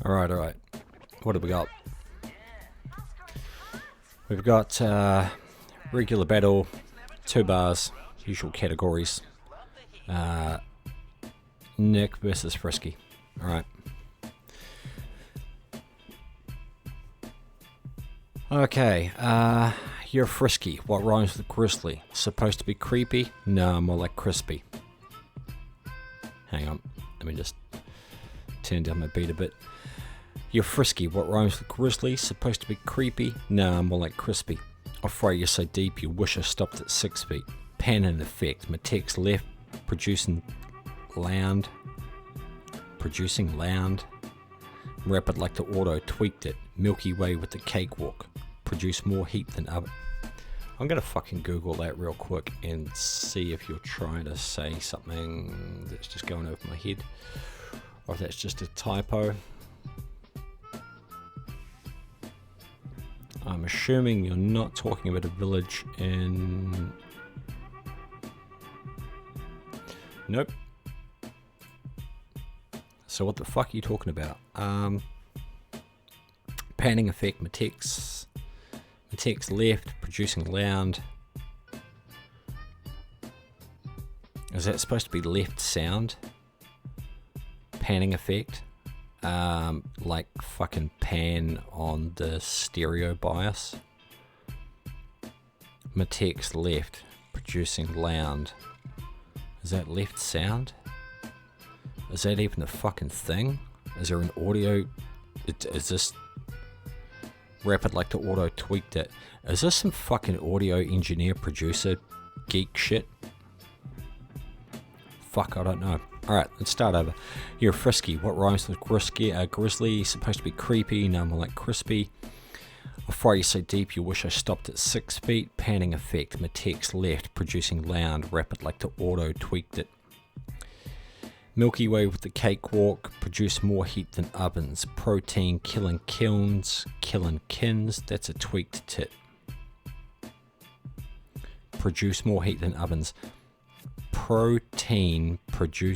Alright. What have we got? We've got regular battle, 2 bars, usual categories. Niick versus Friisky. Alright. Okay, you're Friisky. What rhymes with grizzly? Supposed to be creepy? No, more like crispy. Hang on, let me just turn down my beat a bit. You're Friisky. What rhymes with grizzly? Supposed to be creepy? No, more like crispy. I'll fry you so deep you wish I stopped at 6 feet. Pan in effect. My text left. Producing loud. Rapid like the auto tweaked it. Milky Way with the cakewalk. Produce more heat than oven. I'm gonna fucking Google that real quick and see if you're trying to say something that's just going over my head, or if that's just a typo. I'm assuming you're not talking about a village in... Nope. So what the fuck are you talking about? Panning effect, my text left, producing loud. Is that supposed to be left sound? Panning effect? Like fucking pan on the stereo bias. My text left, producing loud. Is that left sound? Is that even a fucking thing? Is there an audio? Is this rapid like the auto tweaked it? Is this some fucking audio engineer producer geek shit? Fuck, I don't know. Alright, let's start over. You're Friisky. What rhymes with grizzly? Supposed to be creepy, no, more like crispy. I'll fry you so deep you wish I stopped at 6 feet. Panning effect. My text left, producing loud. Rapid like the auto tweaked it. Milky Way with the cakewalk. Produce more heat than ovens. Protein killing kilns. Killing kins. That's a tweaked tit. Produce more heat than ovens. Protein killing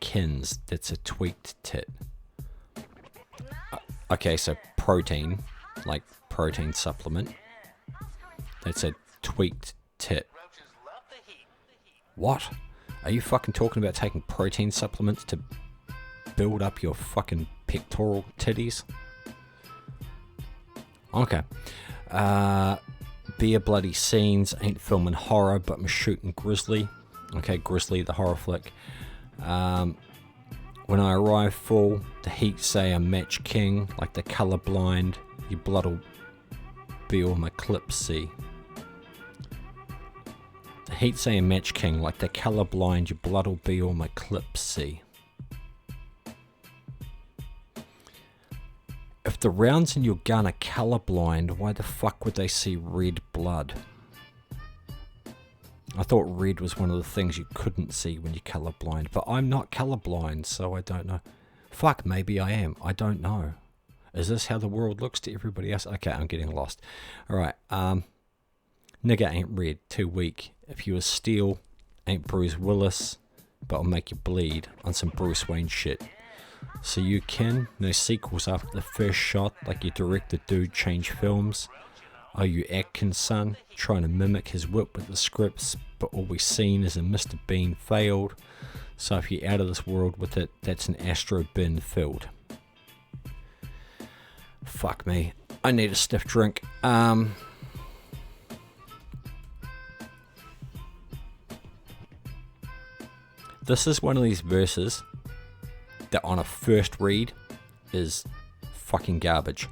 kins. That's a tweaked tit. Okay, so protein, like protein supplement. That's a tweaked tit. What? Are you fucking talking about taking protein supplements to build up your fucking pectoral titties? Okay. Beer bloody scenes, ain't filming horror, but I'm shooting grizzly. Okay, Grizzly, the horror flick. When I arrive full, the heat say I'm match king, like the colorblind. Your blood'll be all my clips see. The heat say I'm match king, like the colorblind. Your blood'll be all my clips see. If the rounds in your gun are colorblind, why the fuck would they see red blood? I thought red was one of the things you couldn't see when you're colorblind, but I'm not colorblind, so I don't know. Fuck, maybe I am. I don't know. Is this how the world looks to everybody else? Okay, I'm getting lost. Alright, nigger ain't red, too weak. If you was steel, ain't Bruce Willis, but I'll make you bleed on some Bruce Wayne shit. So you can, no sequels after the first shot, like your director dude change films. Are you Atkins' son, trying to mimic his whip with the scripts, but all we've seen is a Mr. Bean failed. So if you're out of this world with it, that's an Astro bin filled. Fuck me, I need a stiff drink. This is one of these verses that on a first read is fucking garbage.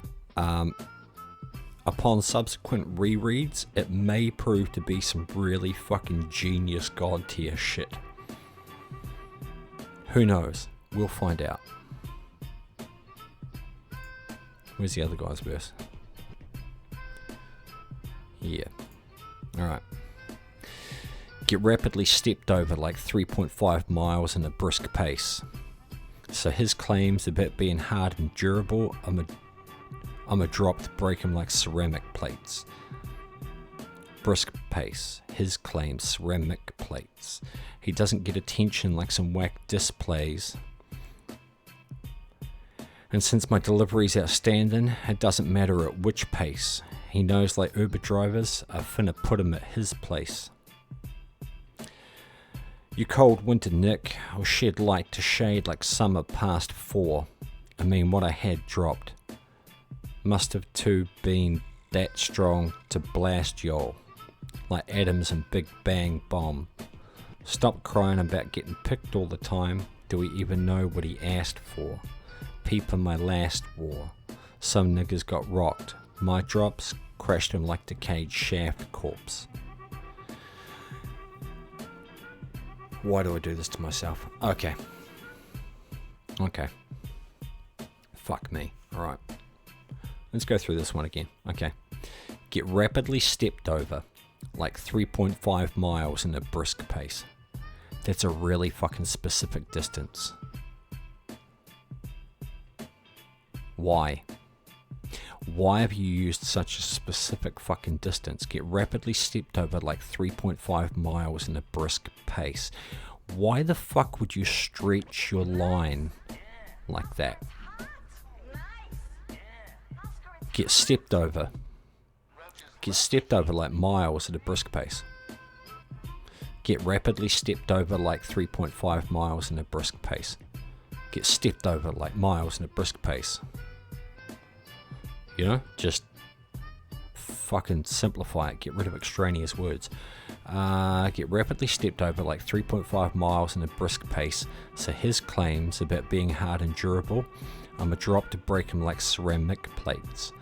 Upon subsequent rereads, it may prove to be some really fucking genius god tier shit. Who knows? We'll find out. Where's the other guy's verse? Yeah. Alright. Get rapidly stepped over like 3.5 miles in a brisk pace. So his claims about being hard and durable, I'm a drop to break him like ceramic plates. Brisk pace. His claims ceramic plates. He doesn't get attention like some whack displays. And since my delivery's outstanding, it doesn't matter at which pace. He knows like Uber drivers, I finna put him at his place. You cold winter Niick, I'll shed light to shade like summer past 4. I mean what I had dropped. Must have too been that strong to blast y'all. Like atoms and Big Bang Bomb. Stop crying about getting picked all the time. Do we even know what he asked for? Peep in my last war. Some niggas got rocked. My drops crashed him like decayed shaft corpse. Why do I do this to myself? Okay. Fuck me. Alright. Let's go through this one again. Okay. Get rapidly stepped over. Like 3.5 miles in a brisk pace. That's a really fucking specific distance. Why? Why have you used such a specific fucking distance? Get rapidly stepped over like 3.5 miles in a brisk pace. Why the fuck would you stretch your line like that? Get stepped over. Get stepped over like miles at a brisk pace. Get rapidly stepped over like 3.5 miles in a brisk pace. Get stepped over like miles in a brisk pace. You know, just fucking simplify it. Get rid of extraneous words. Get rapidly stepped over like 3.5 miles in a brisk pace. So his claims about being hard and durable, I'm a drop to break him like ceramic plates.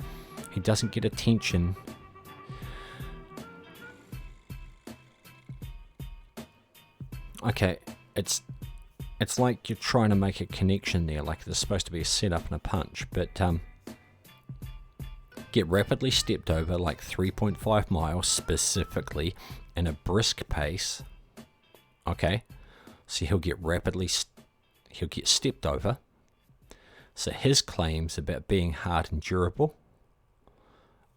He doesn't get attention. Okay, it's like you're trying to make a connection there, like there's supposed to be a setup and a punch, but get rapidly stepped over like 3.5 miles specifically in a brisk pace. Okay, so he'll get stepped over. So his claims about being hard and durable,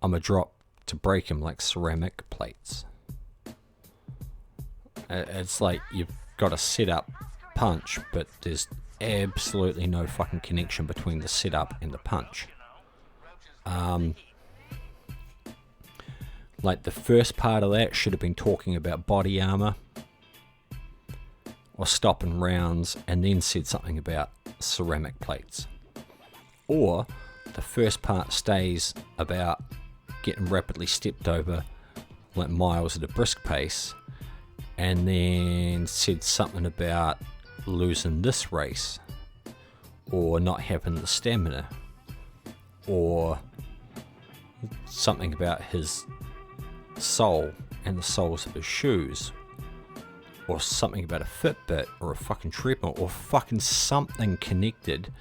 I'm a drop to break him like ceramic plates. It's like you've got a setup punch, but there's absolutely no fucking connection between the setup and the punch. Like the first part of that should have been talking about body armor or stopping rounds, and then said something about ceramic plates. Or the first part stays about getting rapidly stepped over like miles at a brisk pace, and then said something about losing this race, or not having the stamina, or something about his sole and the soles of his shoes, or something about a Fitbit or a fucking treadmill, or fucking something connected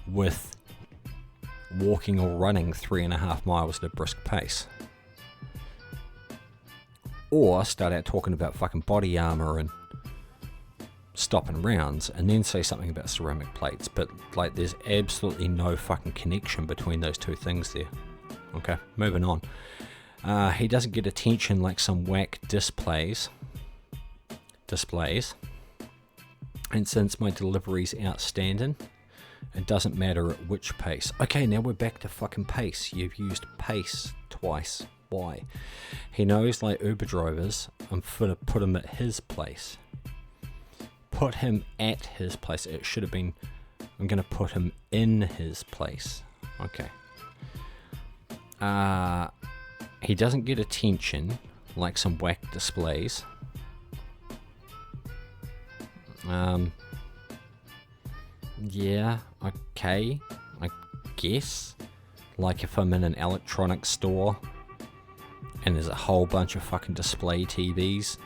with walking or running 3.5 miles at a brisk pace. Or start out talking about fucking body armor and stopping rounds, and then say something about ceramic plates, but like there's absolutely no fucking connection between those two things there. Okay, moving on. He doesn't get attention like some whack displays. And since my delivery's outstanding, it doesn't matter at which pace. Okay, now we're back to fucking pace. You've used pace twice. Why? He knows like Uber drivers, I'm gonna put him at his place. Put him at his place. It should have been, I'm gonna put him in his place. Okay. He doesn't get attention like some whack displays. Yeah, okay, I guess. Like if I'm in an electronics store and there's a whole bunch of fucking display TVs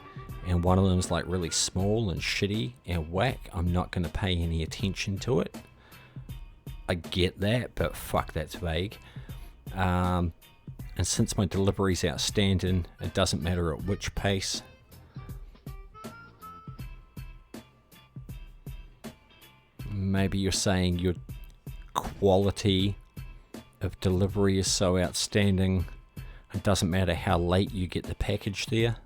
and one of them's like really small and shitty and whack, I'm not going to pay any attention to it. I get that, but fuck, that's vague. And since my delivery's outstanding, it doesn't matter at which pace. Maybe you're saying your quality of delivery is so outstanding, it doesn't matter how late you get the package there.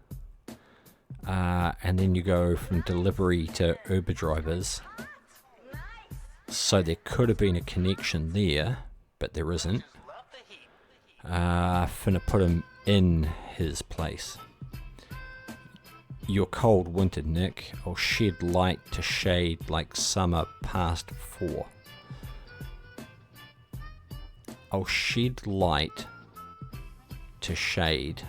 And then you go from delivery to Uber drivers. So there could have been a connection there, but there isn't. Finna put him in his place. You're cold winter, Nick. I'll shed light to shade like summer past 4. I'll shed light to shade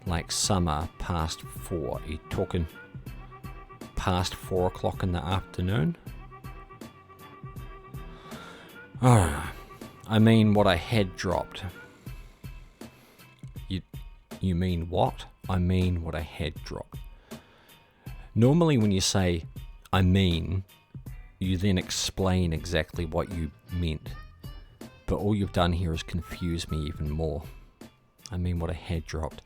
like summer past 4. Are you talking past 4 o'clock in the afternoon? I mean what I had dropped. You mean what? I mean what I had dropped. Normally when you say I mean, you then explain exactly what you meant. But all you've done here is confuse me even more. I mean what I had dropped.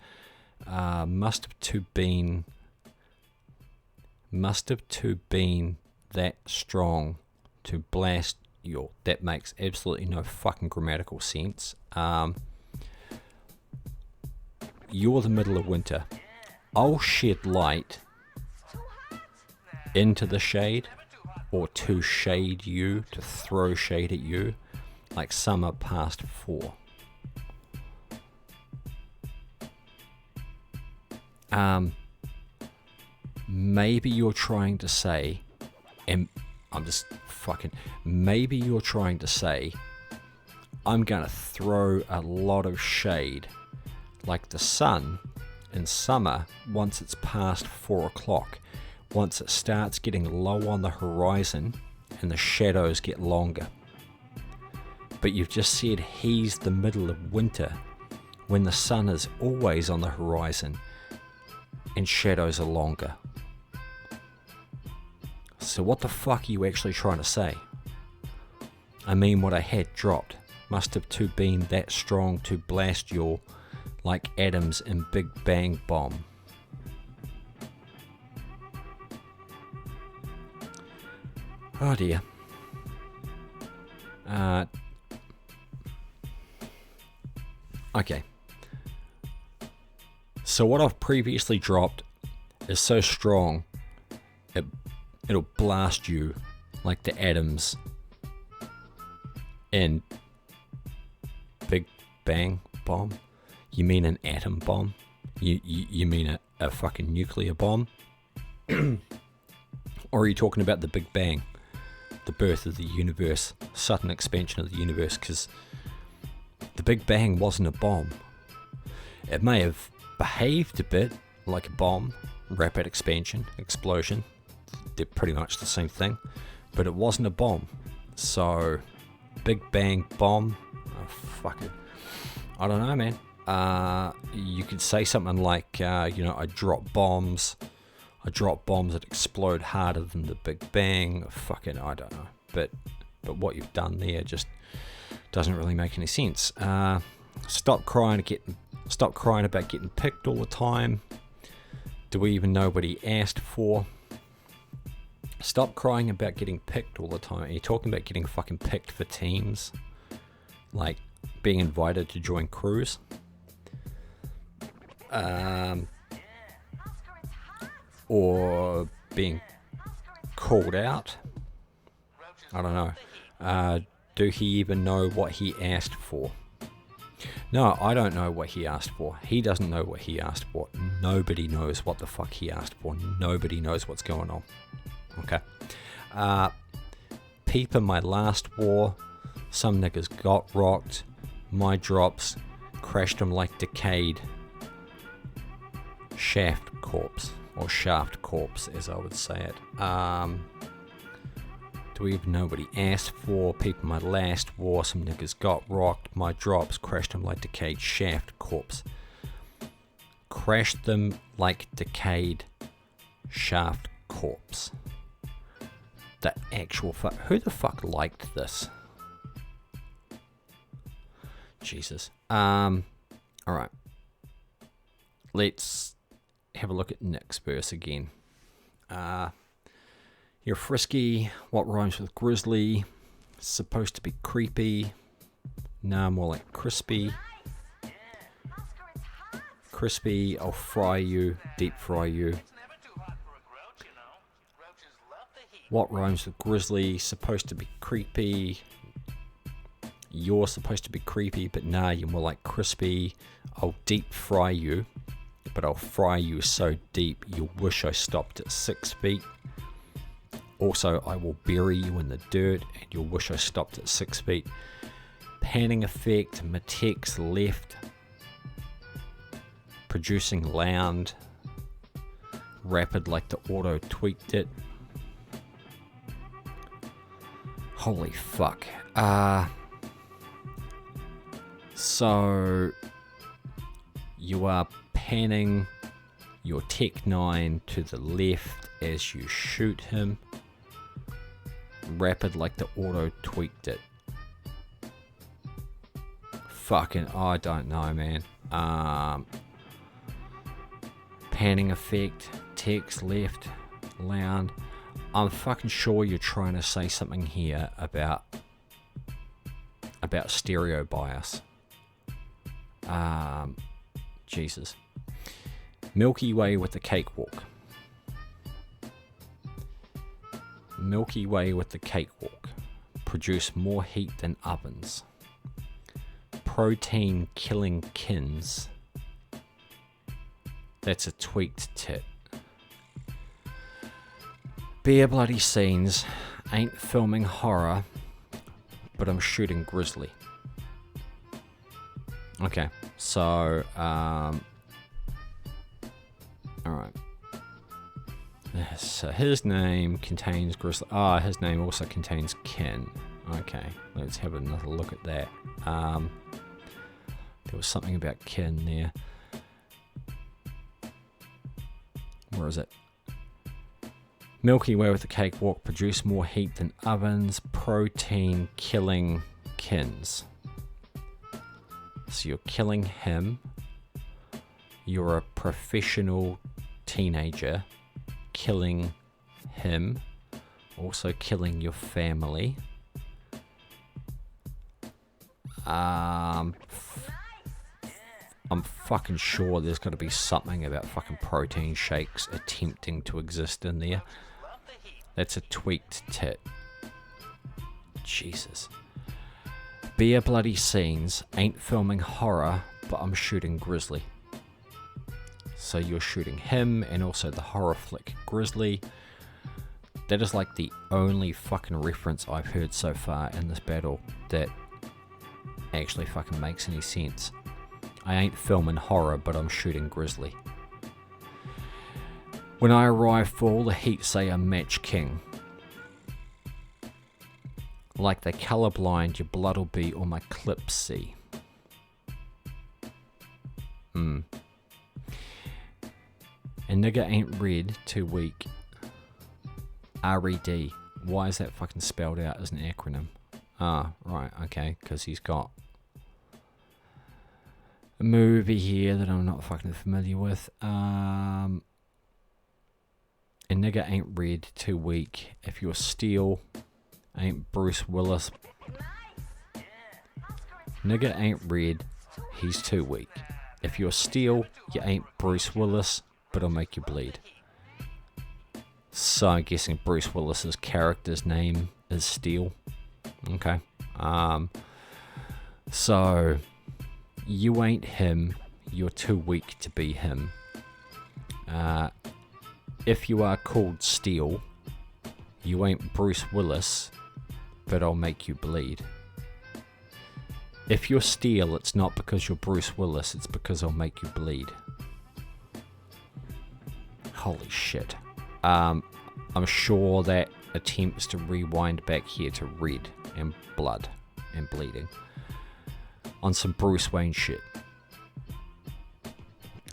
Must have to been that strong to blast your. That makes absolutely no fucking grammatical sense. You're the middle of winter. I'll shed light into the shade, or to shade you, to throw shade at you, like summer past 4. Maybe you're trying to say, and maybe you're trying to say, I'm gonna throw a lot of shade, like the sun in summer, once it's past 4 o'clock, once it starts getting low on the horizon and the shadows get longer. But you've just said he's the middle of winter, when the sun is always on the horizon and shadows are longer. So what the fuck are you actually trying to say? I mean what I had dropped. Must have to been that strong to blast your, like atoms in Big Bang Bomb. Oh dear. Okay. So what I've previously dropped is so strong, it'll blast you like the atoms in Big Bang Bomb. You mean an atom bomb? You mean a fucking nuclear bomb? Or are you talking about the Big Bang? The birth of the universe, sudden expansion of the universe? Because the Big Bang wasn't a bomb. It may have behaved a bit like a bomb, rapid expansion, explosion. They're pretty much the same thing, but it wasn't a bomb. So, Big Bang Bomb, oh fuck it. I don't know, man. You could say something like, I drop bombs that explode harder than the Big Bang. Fucking, I don't know. But what you've done there just doesn't really make any sense. Stop crying about getting picked all the time. Do we even know what he asked for? Stop crying about getting picked all the time. Are you talking about getting fucking picked for teams? Like being invited to join crews? Or being called out? I don't know. Do he even know what he asked for? No, I don't know what he asked for. He doesn't know what he asked for. Nobody knows what the fuck he asked for. Nobody knows what's going on. Okay. Peep in my last war. Some niggas got rocked. My drops crashed them like decayed shaft corpse. Or shaft corpse, as I would say it. Do we even know what he asked for? Peep in my last war. Some niggas got rocked. My drops crashed them like decayed shaft corpse. Crashed them like decayed shaft corpse. The actual fuck. Who the fuck liked this? Jesus. Alright. Let's have a look at Nick's verse again. You're frisky. What rhymes with grizzly? Supposed to be creepy. Nah, more like crispy. Crispy, I'll fry you, deep fry you. What rhymes with grizzly? Supposed to be creepy. You're supposed to be creepy, but nah, you're more like crispy. I'll deep fry you, but I'll fry you so deep you'll wish I stopped at 6 feet. Also, I will bury you in the dirt and you'll wish I stopped at 6 feet. Panning effect, Matex left. Producing loud. Rapid like the auto tweaked it. Holy fuck. So you are panning your Tech 9 to the left as you shoot him. Rapid like the auto tweaked it. Fucking, I don't know, man. Panning effect, text left, loud. I'm fucking sure you're trying to say something here about stereo bias. Jesus. Milky Way with the cakewalk. Milky Way with the cakewalk. Produce more heat than ovens. Protein killing kins. That's a tweaked tit. Beer bloody scenes. Ain't filming horror, but I'm shooting grizzly. Okay, so alright. So his name contains grizzly. His name also contains kin. Okay, let's have another look at that. There was something about kin there. Where is it? Milky Way with the cakewalk. Produce more heat than ovens. Protein killing kins. So you're killing him. You're a professional teenager. Killing him. Also killing your family. I'm fucking sure there's got to be something about fucking protein shakes attempting to exist in there. That's a tweaked tit. Jesus. Beer bloody scenes. Ain't filming horror, but I'm shooting grizzly. So you're shooting him and also the horror flick Grizzly. That is like the only fucking reference I've heard so far in this battle that actually fucking makes any sense. I ain't filming horror, but I'm shooting grizzly. When I arrive full, the heat say I'm match king. Like they colorblind, your blood'll be all my clips see. A nigga ain't red, too weak. R-E-D. Why is that fucking spelled out as an acronym? Right, okay, because he's got a movie here that I'm not fucking familiar with. A nigga ain't red, too weak. If you're steel, ain't Bruce Willis. Nigga ain't red, he's too weak. If you're steel, you ain't Bruce Willis, but I'll make you bleed. So I'm guessing Bruce Willis's character's name is Steel. Okay. So you ain't him, you're too weak to be him. If you are called Steel, you ain't Bruce Willis, but I'll make you bleed. If you're Steel, it's not because you're Bruce Willis, it's because I'll make you bleed. Holy shit. I'm sure that attempts to rewind back here to red and blood and bleeding on some Bruce Wayne shit.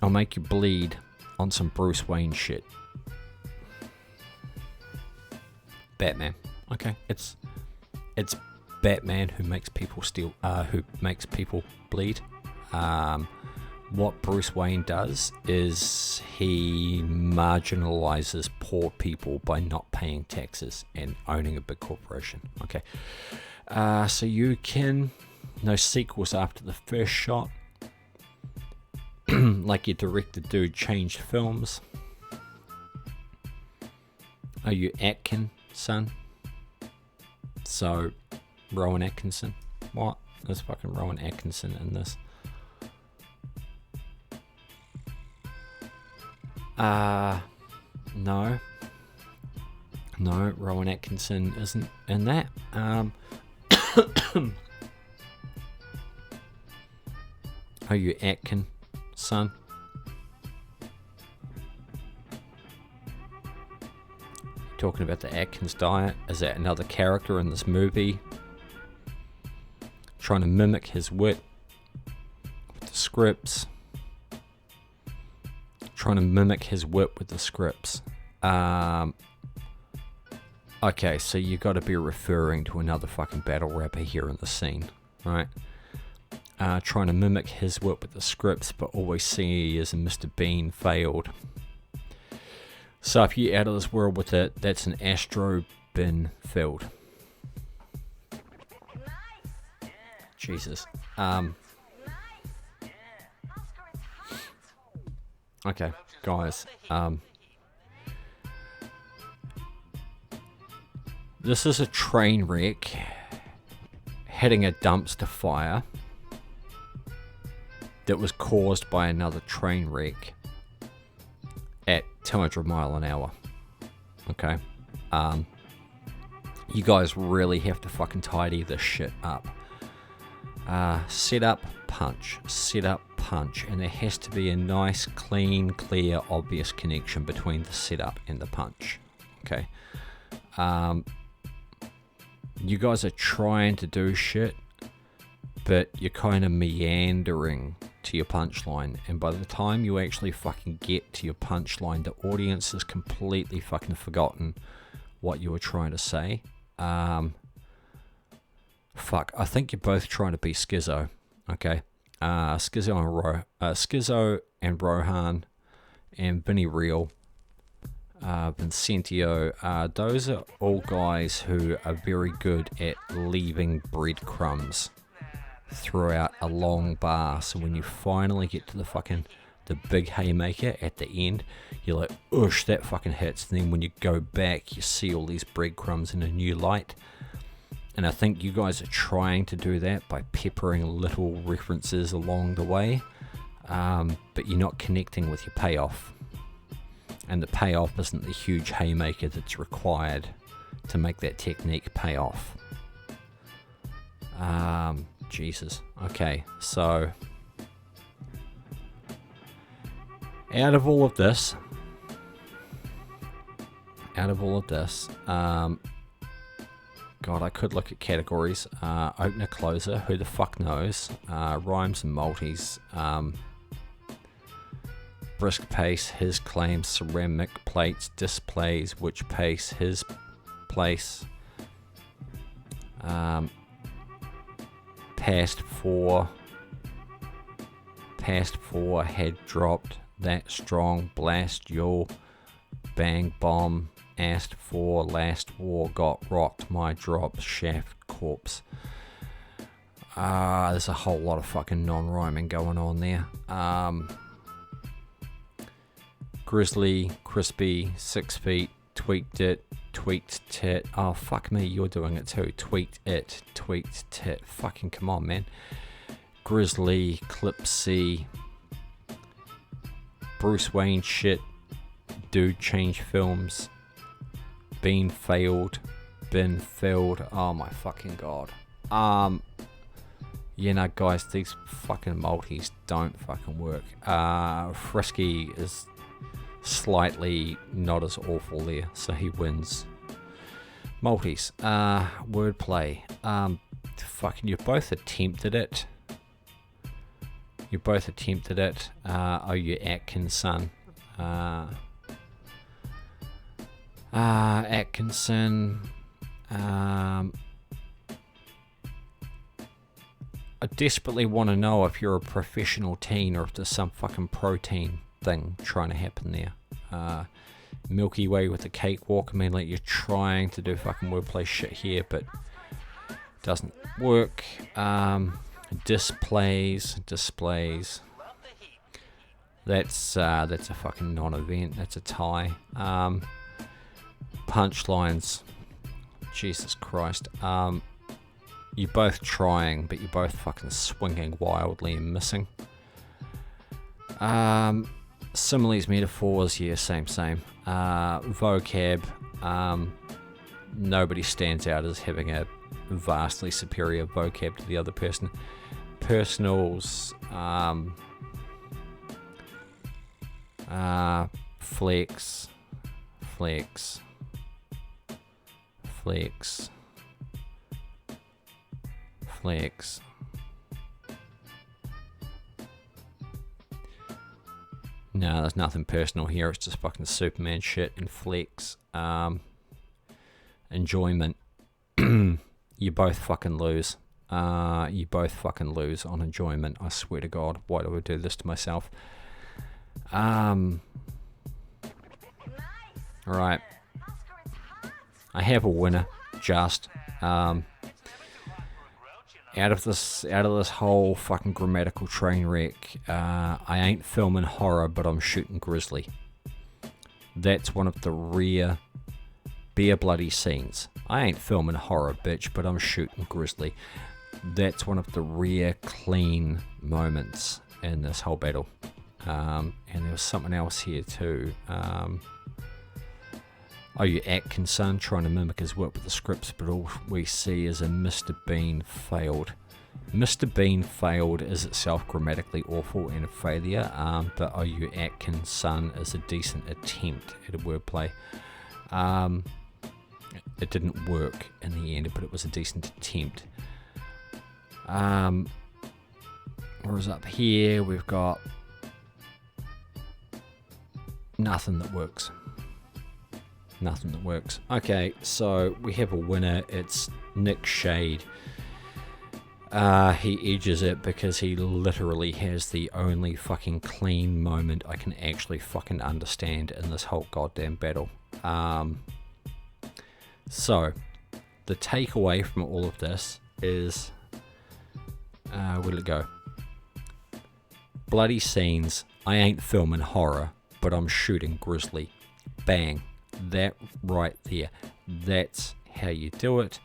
I'll make you bleed on some Bruce Wayne shit. Batman. Okay, it's Batman who makes people who makes people bleed. What Bruce Wayne does is he marginalizes poor people by not paying taxes and owning a big corporation. Okay, so you can no sequels after the first shot. Like your director dude changed films. Are you Atkin son. So, Rowan Atkinson. What? There's fucking Rowan Atkinson in this. No. No, Rowan Atkinson isn't in that. Are you Atkin, son? Talking about the Atkins diet. Is that another character in this movie? Trying to mimic his wit with the scripts. Trying to mimic his wit with the scripts. Okay, so you got to be referring to another fucking battle rapper here in the scene, right? Trying to mimic his wit with the scripts, but always see as a Mr. Bean failed. So if you're out of this world with it, that's an Astro bin filled. Jesus. Okay, guys. This is a train wreck hitting a dumpster fire that was caused by another train wreck at 200 mile an hour. Okay. You guys really have to fucking tidy this shit up. Set up, punch. Set up, punch. And there has to be a nice, clean, clear, obvious connection between the setup and the punch. Okay. You guys are trying to do shit, but you're kind of meandering to your punchline, and by the time you actually fucking get to your punchline, the audience has completely fucking forgotten what you were trying to say. Fuck, I think you're both trying to be Schizo, okay? Schizo and Rohan and Vinny Real, Vincentio, those are all guys who are very good at leaving breadcrumbs throughout a long bar. So when you finally get to the big haymaker at the end, you're like, oosh, that fucking hits. And then when you go back, you see all these breadcrumbs in a new light. And I think you guys are trying to do that by peppering little references along the way, but you're not connecting with your payoff. And the payoff isn't the huge haymaker that's required to make that technique pay off. Jesus. Okay, so out of all of this, God, I could look at categories. Opener, closer, who the fuck knows? Rhymes and multis. Brisk pace, his claims, ceramic plates, displays, which pace, his place. Past four, had dropped, that strong, blast, yo, bang, bomb, asked for, last war, got rocked, my drop, shaft, corpse. There's a whole lot of fucking non-rhyming going on there. Grizzly, crispy, 6 feet, tweaked it, tweaked tit. Oh, fuck me, you're doing it too. Tweaked it, tweaked tit. Fucking come on, man. Grizzly, Clipsy, Bruce Wayne shit, dude change films, Bean failed, bin filled. Oh my fucking god. You know, guys, these fucking multis don't fucking work. Friisky is slightly not as awful there, so he wins. Multis, wordplay. Fucking, you both attempted it. Oh, you Atkinson. Atkinson. I desperately want to know if you're a professional teen or if there's some fucking protein thing trying to happen there. Milky Way with the cakewalk. I mean, like, you're trying to do fucking wordplay shit here, but it doesn't work. Displays. That's a fucking non-event. That's a tie. Punchlines. Jesus Christ. You're both trying, but you're both fucking swinging wildly and missing. Similes, metaphors, yeah, same. Vocab, nobody stands out as having a vastly superior vocab to the other person. Personals, flex. No, there's nothing personal here. It's just fucking Superman shit and flex. Enjoyment. You both fucking lose. You both fucking lose on enjoyment. I swear to God, why do I do this to myself? Alright. I have a winner. Just. Out of this whole fucking grammatical train wreck, I ain't filming horror, but I'm shooting grizzly. That's one of the rare bare bloody scenes. I ain't filming horror, bitch, but I'm shooting grizzly. That's one of the rare clean moments in this whole battle. And there was something else here too. Oh, you Atkinson, trying to mimic his work with the scripts, but all we see is a Mr. Bean failed. Mr. Bean failed is itself grammatically awful and a failure, but Oh, you Atkinson is a decent attempt at a wordplay. It didn't work in the end, but it was a decent attempt. Whereas up here, we've got nothing that works. Nothing that works. Okay, so we have a winner. It's Nick Shade. He edges it because he literally has the only fucking clean moment I can actually fucking understand in this whole goddamn battle. So, the takeaway from all of this is... where'd it go? Bloody scenes. I ain't filming horror, but I'm shooting grizzly. Bang. That right there. That's how you do it.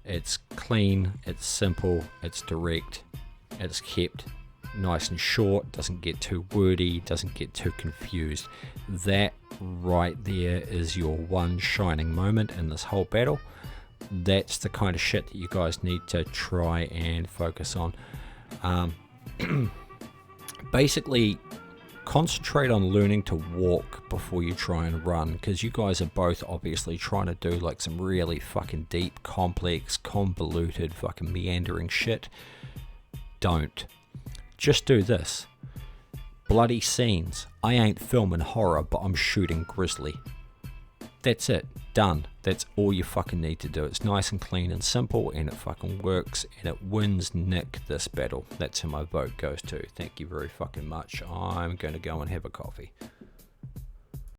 It's clean, it's simple, it's direct, it's kept nice and short, doesn't get too wordy, doesn't get too confused. That right there is your one shining moment in this whole battle. That's the kind of shit that you guys need to try and focus on. Basically, concentrate on learning to walk before you try and run, because you guys are both obviously trying to do like some really fucking deep, complex, convoluted, fucking meandering shit. Don't. Just do this. Bloody scenes. I ain't filming horror, but I'm shooting grizzly. That's it. Done. That's all you fucking need to do. It's nice and clean and simple, and it fucking works, and it wins Nick this battle. That's who my vote goes to. Thank you very fucking much. I'm going to go and have a coffee.